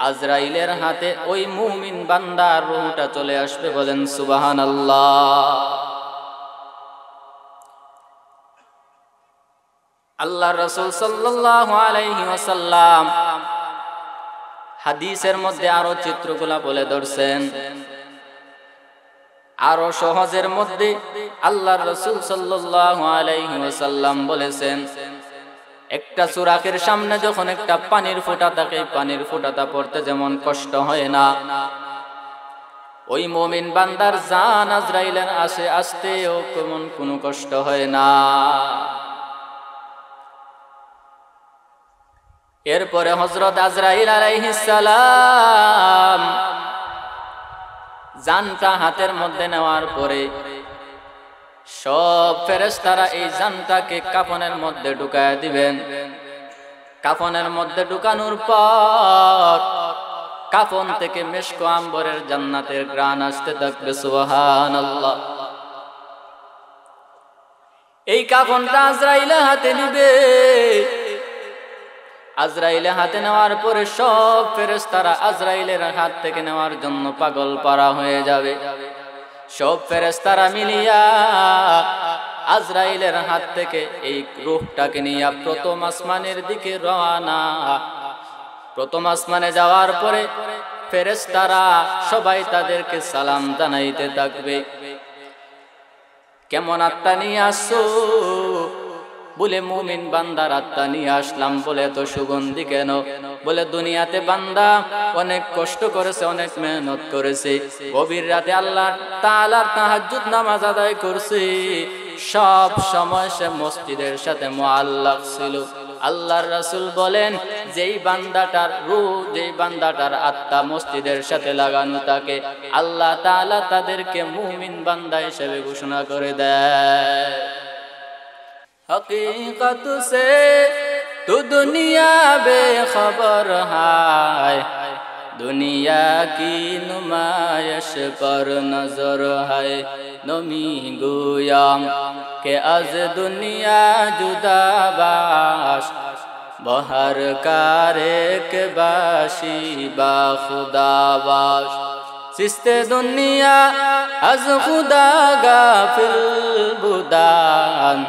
আজরাইলের হাতে ওই মুমিন বান্দার রূহটা চলে আসবে। বলেন সুবহানাল্লাহ। আল্লাহর রাসূল সাল্লাল্লাহু আলাইহি ওয়াসাল্লাম হাদিসের মধ্যে আরো চিত্রগুলা বলে ধরছেন। আরো সহজের মধ্যে আল্লাহর রাসূল সাল্লাল্লাহু আলাইহি ওয়াসাল্লাম বলেছেন, একটা সুরাকের সামনে যখন একটা পানির ফোঁটা থাকে, পানির ফোঁটাটা পড়তে যেমন কষ্ট হয় না, ওই মুমিন বান্দার জান আজরাইলের আসে আসতেও কেমন কোনো কষ্ট হয় না। এরপরে হযরত আজরাইল আলাইহিস সালাম জানটা হাতের মধ্যে নেওয়ার পরে সব ফেরেশতারা এই জানটাকে কাফনের মধ্যে ঢুকায় দিবেন। কাফনের মধ্যে ঢুকানোর পর কাফন থেকে মিশক আম্বরের জান্নাতের ঘ্রাণ আসতে থাকবে। সুবহানাল্লাহ। এই কাফনটা আজরাইলের হাতে নিবে। আজরাইলের হাতে নেওয়ার পরে সব ফেরেশতারা আজরাইলের হাত থেকে নেওয়ার জন্য পাগল পারা হয়ে যাবে। সব ফেরেশতারা মিলিয়া আজরাইলের হাত থেকে এই রূহটাকে নিয়ে প্রথম আসমানের দিকে রওনা। প্রথম আসমানে যাওয়ার পরে ফেরেশতারা সবাই তাদেরকে সালাম জানাইতে থাকবে। কেমন আত্মা নিয়ে আসছো? বলে মুমিন বান্দার আত্মা নিয়ে আসলাম। বলে এত সুগন্ধি কেন? বলে দুনিয়াতে বান্দা অনেক কষ্ট করেছে, অনেক মেহনত করেছে, গভীর রাতে আল্লাহ তাআলার তাহাজ্জুদ নামাজ আদায় করছে, সব সময় সে মসজিদের সাথে মুআল্লাক ছিল। আল্লাহর রাসূল বলেন যেই বান্দাটার রূহ, যেই বান্দাটার আত্মা মসজিদের সাথে লাগানো থাকে, আল্লাহ তাআলা তাদেরকে মুমিন বান্দা হিসেবে ঘোষণা করে দেয়। हकीकत से तू दुनिया बेखबर है, दुनिया की नुमाइश पर नजर है। नमी गुयाम के अज दुनिया जुदा बाश, बहर कारे के बाशी बा खुदा बाश। सिस्ते दुनिया अज खुदा गाफिल बुदान,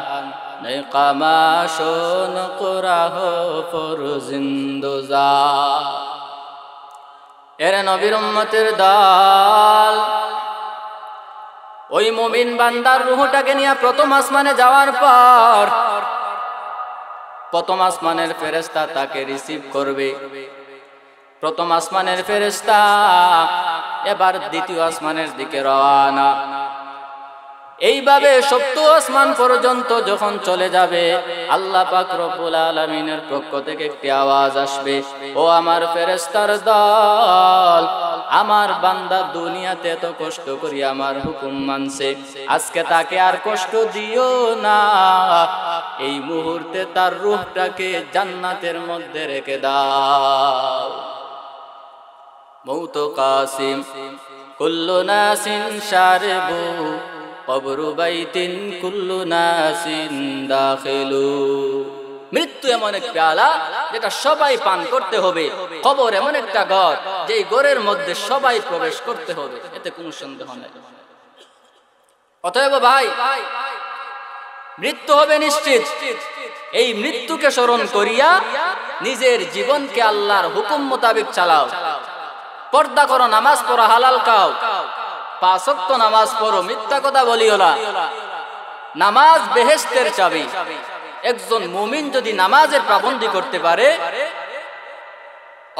কামাশন কুরাহ ফর জিন্দুজা। এর নবীর উম্মতের দল ওই মুমিন বান্দার রূহটাকে নিয়ে প্রথম আসমানে যাওয়ার পর প্রথম আসমানের ফেরেশতা তাকে রিসিভ করবে। প্রথম আসমানের ফেরেশতা এবার দ্বিতীয় আসমানের দিকে রওনা। এইভাবে সপ্তম আসমান পর্যন্ত যখন চলে যাবে, আল্লাহ পাক রব্বুল আলামিনের পক্ষ থেকে একটি আওয়াজ আসবে, ও আমার ফেরেশতার দল, আমার বান্দা দুনিয়াতে এত কষ্ট করি আমার হুকুম মানছে, আজকে তাকে আর কষ্ট দিও না। এই মুহূর্তে তার রূহটাকে জান্নাতের মধ্যে রেখে দাও। মৌত কাসিম কুল্লু নাসিন শারিবু, কবরু বাইতিন কুল্লু নাসিন দাখিলু। মৃত্যু এমন এক পেয়ালা যেটা সবাই পান করতে হবে। কবর এমন একটা ঘর যেই ঘরের মধ্যে সবাই প্রবেশ করতে হবে, এতে কোনো সন্দেহ নেই। অতএব ভাই, মৃত্যু হবে নিশ্চিত। এই মৃত্যুকে স্মরণ করিয়া নিজের জীবনকে আল্লাহর হুকুম মোতাবেক চালাও। পর্দা করো, নামাজ পড়ো, হালাল খাও, 5 ওয়াক্ত নামাজ পড়ো, মিথ্যা কথা বলিও না। নামাজ বেহেশতের চাবি। একজন মুমিন যদি নামাজের পাবন্দি করতে পারে,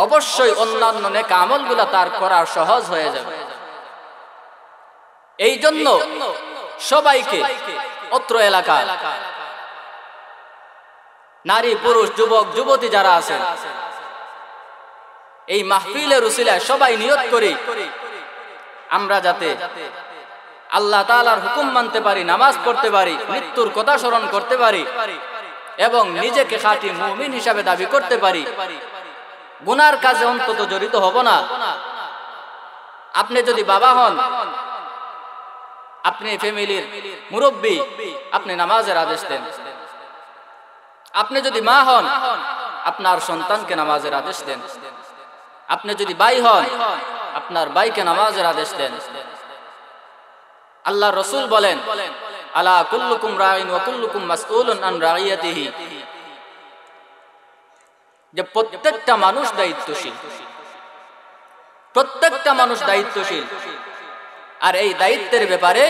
অবশ্যই অন্যান্য নেক আমলগুলো তার করা সহজ হয়ে যাবে। এই জন্য সবাইকে, অত্র এলাকা নারী পুরুষ যুবক যুবতী যারা আছেন, এই মাহফিলের উসিলায় সবাই নিয়ত করি আমরা যাতে আল্লাহ তাআলার হুকুম মানতে পারি, নামাজ পড়তে পারি, মৃত্যুর কথা স্মরণ করতে পারি এবং নিজেকে খাঁটি মুমিন হিসাবে দাবি করতে পারি। গুনার কাজে অন্তত জড়িত হব না। আপনি যদি বাবা হন, আপনি ফ্যামিলির মুরব্বী, আপনি নামাজের আদেশ দেন। আপনি যদি মা হন, আপনার সন্তানকে নামাজের আদেশ দেন। আপনি যদি ভাই হন, আপনার ভাইকে নামাজের আদেশ দেন। আল্লাহ রাসূল বলেন, আলা কুল্লুকুম রাইন ওয়া কুল্লুকুম মাসউলুন আন রাইয়াতিহি, যে প্রত্যেকটা মানুষ দায়িত্বশীল, প্রত্যেকটা মানুষ দায়িত্বশীল। আর এই দায়িত্বের ব্যাপারে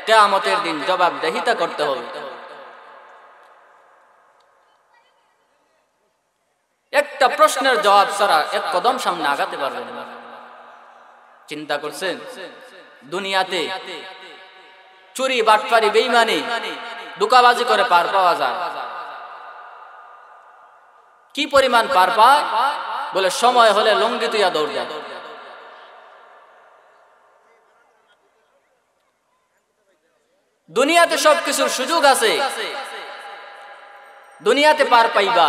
কিয়ামতের দিন জবাবদিহিতা করতে হবে। একটা প্রশ্নের জবাব ছাড়া এক কদম সামনে আগাতে পারবেন না। চিন্তা করছেন, দুনিয়াতে চুরি, বাটপারি, বেঈমানি, ধোঁকাবাজি করে পার পাওয়া যায়। কি পরিমাণ পার পায়? বলে সময় হলে লঙ্গি তুইয়া দৌড় দেয়। দুনিয়াতে সবকিছুর সুযোগ আছে, দুনিয়াতে পার পাইবা,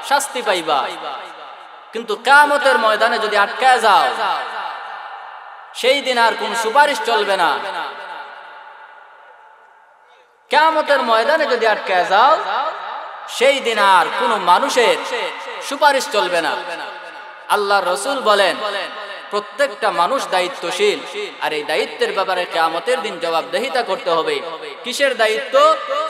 শাস্তি পাইবা, কিন্তু কিয়ামতের ময়দানে যদি আটকায় যাও, সেই দিন আর কোন সুপারিশ চলবে না। কিয়ামতের ময়দানে যদি আটকায় যাও, সেই দিন আর কোন মানুষের সুপারিশ চলবে না। আল্লাহর রাসূল বলেন, প্রত্যেকটা মানুষ দায়িত্বশীল, আর এই দায়িত্বের ব্যাপারে কিয়ামতের দিন জবাবদিহিতা করতে হবে। কিসের দায়িত্ব?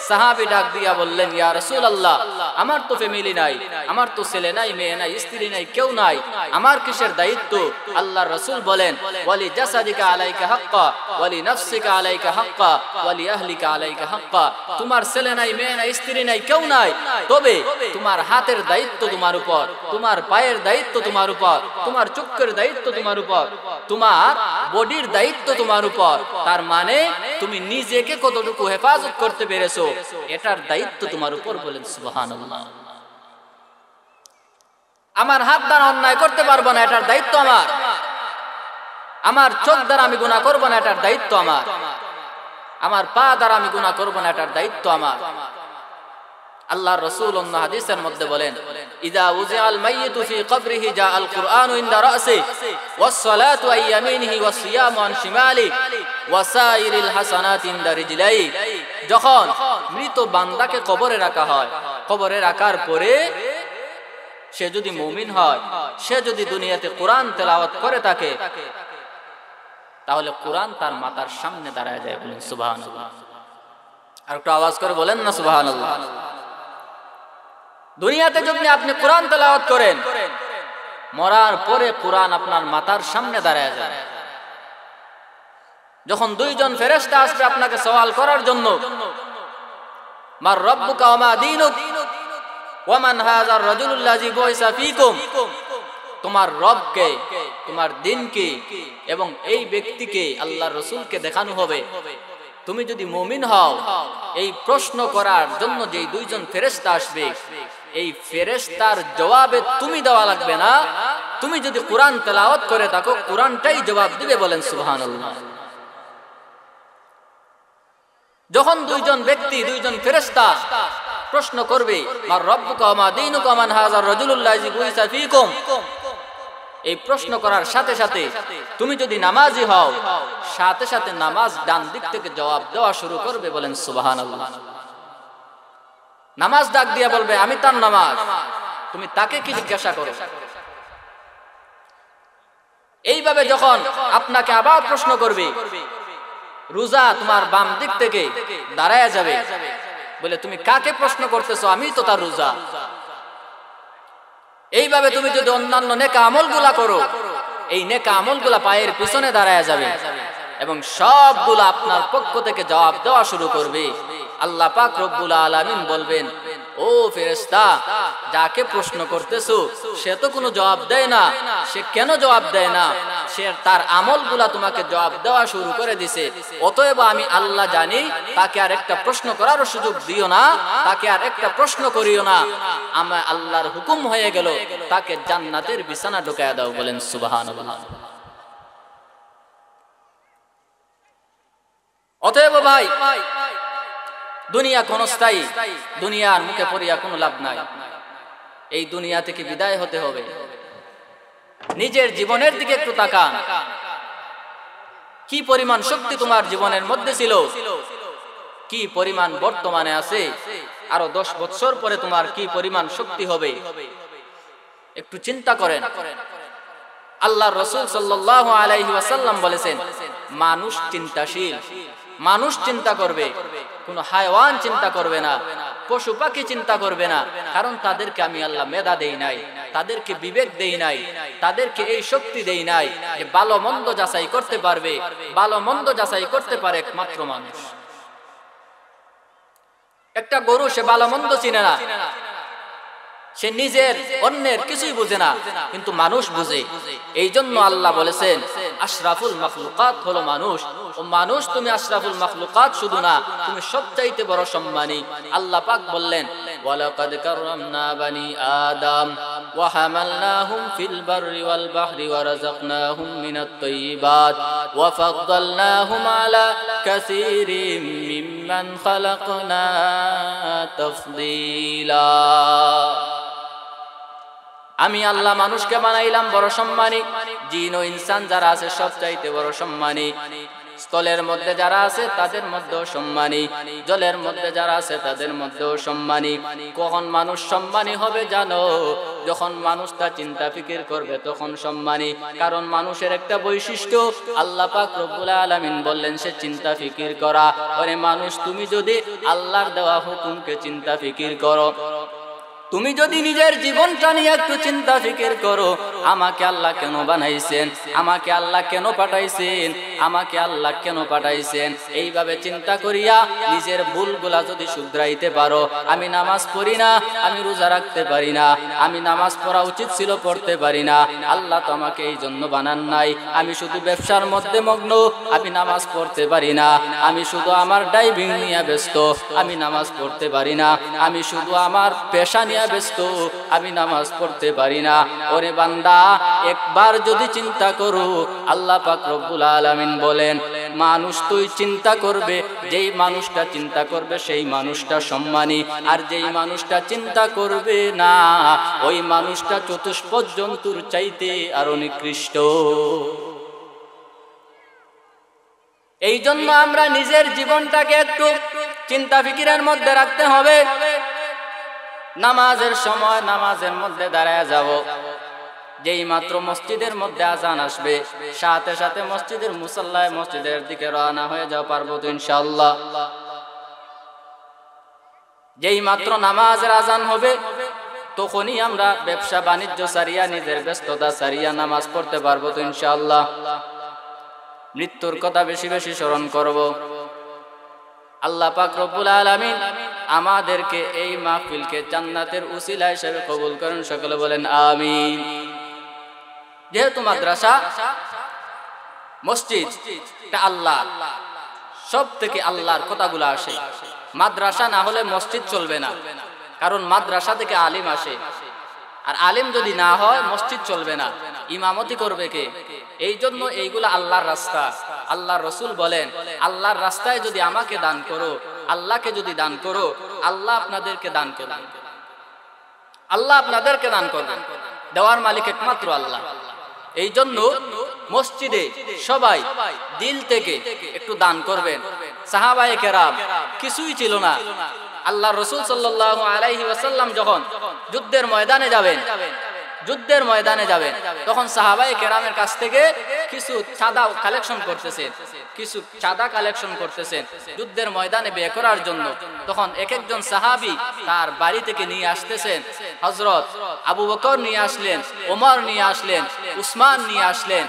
সাহাবী ডাক দিয়া বললেন, ইয়া রাসূলুল্লাহ, আমার তো ফ্যামিলি নাই, আমার তো ছেলে নাই, মেয়ে নাই, স্ত্রী নাই, কেউ নাই, আমার কিসের দায়িত্ব? আল্লাহর রাসূল বলেন, ওয়ালি জাসাদিকা আলাইকা হাক্কা ওয়ালি নাফসিকা আলাইকা হাক্কা ওয়ালি আহলিকা আলাইকা হাক্কা। তোমার ছেলে নাই, মেয়ে নাই, স্ত্রী নাই, কেউ নাই, তবে তোমার হাতের দায়িত্ব তোমার উপর, তোমার পায়ের দায়িত্ব তোমার উপর, তোমার চোখের দায়িত্ব তোমার উপর, তোমার বডির দায়িত্ব তোমার উপর। তার মানে তুমি নিজেকে কতটুকু হেফাজত করতে পেরেছো, এটার দায়িত্ব তোমার উপর। বলেন সুবহানাল্লাহ। আমার হাত দ্বারা অন্যায় করতে পারবো না, এটার দায়িত্ব আমার। আমার চোখ দ্বারা আমি গুনাহ করবো না, এটার দায়িত্ব আমার। আমার পা দ্বারা আমি গুনাহ করবো না, এটার দায়িত্ব আমার। আল্লাহর রাসূল অন্য হাদিসের মধ্যে বলেন, ইযা উযিআল মাইয়িতু ফি কবরিহি জাআল কুরআনু ইনদা রাসি ওয়াস সালাতু আন ইয়ামিনিহি ওয়াস সিয়ামু আন শিমালি ওয়া সাইরিল হাসানাতি ইনদা রিজলাই। যখন মৃত বান্দাকে কবরে রাখা হয়, কবরে রাখার পরে সে যদি মুমিন হয়, সে যদি দুনিয়াতে কোরআন তেলাওয়াত করে থাকে, তাহলে কোরআন তার মাথার সামনে দাঁড়ায় যায়। বলেন সুবহানাল্লাহ। আর একটু আওয়াজ করে বলেন না সুবহানাল্লাহ। দুনিয়াতে যদি আপনি কোরআন তেলাওয়াত করেন, মরার পরে কোরআন আপনার মাথার সামনে দাঁড়ায় যায়। যখন দুইজন ফেরেশতা আসবে আপনাকে সওয়াল করার জন্য, মার রাব্বুকা ওয়া মা দীনুক ওয়া মান হাযার রাজুলুল্লাযী বুইসা ফীকুম, তোমার রবকে, তোমার দিনকে এবং এই ব্যক্তিকে, আল্লাহর রাসূলকে দেখানো হবে। তুমি যদি মুমিন হও, এই প্রশ্ন করার জন্য যেই দুইজন ফেরেশতা আসবে, এই ফেরেশতার জবাবে তুমি দেওয়া লাগবে না। তুমি যদি কোরআন তেলাওয়াত করে থাকো, কোরআনটাই জবাব দিবে। বলেন সুবহানাল্লাহ। যখন দুইজন ব্যক্তি, দুইজন ফেরেশতা প্রশ্ন করবে, মার রাব্বুকা ওয়া মা দীনুকা ওয়া মান হাযার রাজুলুল্লাযী বুইসা ফীকুম, এই প্রশ্ন করার সাথে সাথে তুমি যদি নামাজি হও, সাথে সাথে নামাজ ডান দিক থেকে জবাব দেওয়া শুরু করবে। বলেন সুবহানাল্লাহ। নামাজ ডাক দিয়ে বলবে, আমি তার নামাজ। তুমি তাকে কি জিজ্ঞাসা করো? এইভাবে যখন আপনাকে আবার প্রশ্ন করবে, রোজা তোমার বাম দিক থেকে দাঁড়ায়া যাবে, বলে তুমি কাকে প্রশ্ন করতেছো? আমি তো তার রোজা। এইভাবে তুমি যদি অন্যান্য নেক আমলগুলা করো, এই নেক আমলগুলা পায়ের পিছনে দাঁড়ায়া যাবে এবং সবগুলা আপনার পক্ষ থেকে জবাব দেওয়া শুরু করবে। আল্লাহ পাক রব্বুল আলামিন বলবেন, ও ফেরেশতা, যাকে প্রশ্ন করতেছো সে তো কোনো জবাব দেয় না। সে কেন জবাব দেয় না? সে তার আমলগুলা তোমাকে জবাব দেওয়া শুরু করে দিছে। অতএব আমি আল্লাহ জানি, তাকে আর একটা প্রশ্ন করার সুযোগ দিও না, তাকে আর একটা প্রশ্ন করিও না। আমার আল্লাহর হুকুম হয়ে গেল, তাকে জান্নাতের বিছানা ঢুকায়া দাও। বলেন সুবহানাল্লাহ। অতএব ভাই, দুনিয়া ক্ষণস্থায়ী, দুনিয়ার মুখে পড়িয়া কোনো লাভ নাই। এই দুনিয়া থেকে বিদায় হতে হবে। নিজের জীবনের দিকে একটু তাকান। কি পরিমাণ শক্তি তোমার জীবনের মধ্যে ছিল, কি পরিমাণ বর্তমানে আছে, আরো 10 বছর পরে তোমার কি পরিমাণ শক্তি হবে, একটু চিন্তা করেন। আল্লাহর রাসূল সাল্লাল্লাহু আলাইহি ওয়াসাল্লাম বলেছেন, মানুষ চিন্তাশীল, মানুষ চিন্তা করবে, কোনো হায়াওয়ান চিন্তা করবে না, পশু পাখি চিন্তা করবে না। কারণ তাদেরকে আমি আল্লাহ মেধা দেই নাই, তাদেরকে বিবেক দেই নাই, তাদেরকে এই শক্তি দেই নাই যে ভালো মন্দ যাচাই করতে পারবে। ভালো মন্দ যাচাই করতে পারে একমাত্র মানুষ। একটা গরু সে ভালো মন্দ চিনে না, সে নিজের অন্যের কিছুই বুঝে না, কিন্তু মানুষ বুঝে। এই জন্য আল্লাহ বলেছেন, আশরাফুল মাখলুকাত হলো মানুষ। ও মানুষ, তুমি আশরাফুল মাখলুকাত শুধু না, তুমি সবচাইতে বড় সম্মানী। আল্লাহ পাক বললেন, ওয়ালাকাদ কাররামনা বানি আদম ওয়া হামালনাহুম ফিল বাররি ওয়াল বাহরি ওয়া রাযাকনাহুম মিনাত তাইয়্যিবাত ওয়া ফাদ্দালনাহুম আলা কাসীরিম মিম্মান খালাকনা তাফদীলা। আমি আল্লাহ মানুষকে বানাইলাম বড় সম্মানী, জিন ও ইনসান যারা আছে সবচাইতে বড় সম্মানী। স্থলের মধ্যে যারা আছে তাদের মধ্যেও সম্মানী, জলের মধ্যে যারা আছে তাদের মধ্যেও সম্মানী। কখন মানুষ সম্মানী হবে জানো? যখন মানুষ তা চিন্তা ফিকির করবে তখন সম্মানী। কারণ মানুষের একটা বৈশিষ্ট্য, আল্লাহ পাক রব্বুল আলামিন বললেন সে চিন্তা ফিকির করা। ওরে মানুষ, তুমি যদি আল্লাহর দেওয়া হুকুমকে চিন্তা ফিকির করো, তুমি যদি নিজের জীবনটা নিয়ে একটু চিন্তা ফিকির করো, আমাকে আল্লাহ কেন বানাইছেন, আমাকে আল্লাহ কেন পাঠাইছেন, আমাকে আল্লাহ কেন পাঠাইছেন, এইভাবে চিন্তা করিয়া নিজের ভুলগুলা যদি শুধরাইতে পারো। আমি নামাজ পড়ি না, আমি রোজা রাখতে পারি না, আমি নামাজ পড়া উচিত ছিল পড়তে পারি না, আল্লাহ তো আমাকে এই জন্য বানান নাই। আমি শুধু ব্যবসার মধ্যে মগ্ন, আমি নামাজ পড়তে পারি না। আমি শুধু আমার ড্রাইভিং নিয়ে ব্যস্ত, আমি নামাজ পড়তে পারি না। আমি শুধু আমার পেশা নিয়ে নিয়ে ব্যস্ত, আমি নামাজ পড়তে পারি না। ওরে বান্দা, একবার যদি চিন্তা করো, আল্লাহ পাক রব্বুল আলামিন বলেন, মানুষ তুই চিন্তা করবে, যেই মানুষটা চিন্তা করবে সেই মানুষটা সম্মানী, আর যেই মানুষটা চিন্তা করবে না ওই মানুষটা চতুষ্পদ জন্তুর চাইতে আরো নিকৃষ্ট। এই জন্য আমরা নিজের জীবনটাকে একটু চিন্তা ফিকিরের মধ্যে রাখতে হবে। নামাজের সময় নামাজের মধ্যে দাঁড়ায় যাব, যেই মাত্র মসজিদের মধ্যে আজান আসবে সাথে সাথে মসজিদের মুসাল্লায় মসজিদের দিকে রওনা হয়ে যাও, পারবো তো ইনশাআল্লাহ? যেই মাত্র নামাজের আজান হবে তখনই আমরা ব্যবসা বাণিজ্য সারিয়া নিজের ব্যস্ততা সারিয়া নামাজ পড়তে পারবো তো ইনশাআল্লাহ? মৃত্যুর কথা বেশি বেশি স্মরণ করব। আল্লাহ পাক রব্বুল আলামিন আমাদেরকে এই মাহফিলকে জান্নাতের উসিলা হিসেবে কবুল করেন, সকলে বলেন আমিন। যেহেতু মাদ্রাসা মসজিদ এটা আল্লাহ, সব থেকে আল্লাহর কথাগুলো আসে। মাদ্রাসা না হলে মসজিদ চলবে না, কারণ মাদ্রাসা থেকে আলিম আসে, আর আলিম যদি না হয় মসজিদ চলবে না। ইমামতি করবে কে? এই জন্য এইগুলা আল্লাহর রাস্তা। আল্লাহর রাসূল বলেন, আল্লাহর রাস্তায় যদি আমাকে দান করো, আল্লাহকে যদি দান করো, আল্লাহ আপনাদেরকে দান করবেন। আল্লাহ আপনাদেরকে দান করবেন, দেওয়ার মালিক একমাত্র আল্লাহ। এই জন্য মসজিদে সবাই দিল থেকে একটু দান করবেন। সাহাবায়ে কেরাম কিছুই ছিল না, আল্লাহ রাসূল সাল্লাল্লাহু আলাইহি ওয়াসাল্লাম যখন যুদ্ধের ময়দানে যাবেন তখন সাহাবায়ে কেরামের কাছ থেকে কিছু চাঁদা কালেকশন করতেছেন যুদ্ধের ময়দানে ব্যয় করার জন্য। তখন এক একজন সাহাবী তার বাড়ি থেকে নিয়ে আসতেছেন। হযরত আবু বকর নিয়ে আসলেন, ওমর নিয়ে আসলেন, উসমান নিয়ে আসলেন,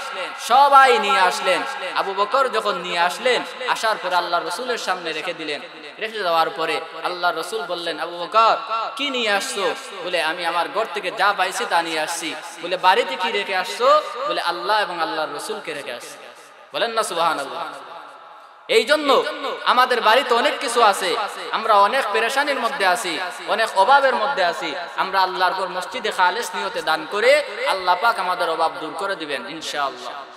সবাই নিয়ে আসলেন। আবু বকর যখন নিয়ে আসলেন, আসার পর আল্লাহর রাসূলের সামনে রেখে দিলেন। রেখে দেওয়ার পরে আল্লাহর রাসূল বললেন, আবু বকর কি নিয়ে আসছো? বলে, আমি আমার ঘর থেকে যা পাইছি তা নিয়ে আসছি। বলে, বাড়িতে কি রেখে আসছো? বলে, আল্লাহ এবং আল্লাহর রাসূলকে রেখে আসছি। বলেন না সুবহানাল্লাহ। এই জন্য আমাদের বাড়িতে অনেক কিছু আছে, আমরা অনেক পেরেশানির মধ্যে আছি, অনেক অভাবের মধ্যে আছি। আমরা আল্লাহর ঘর মসজিদে খালেস নিয়তে দান করে আল্লাহ পাক আমাদের অভাব দূর করে দিবেন ইনশাআল্লাহ।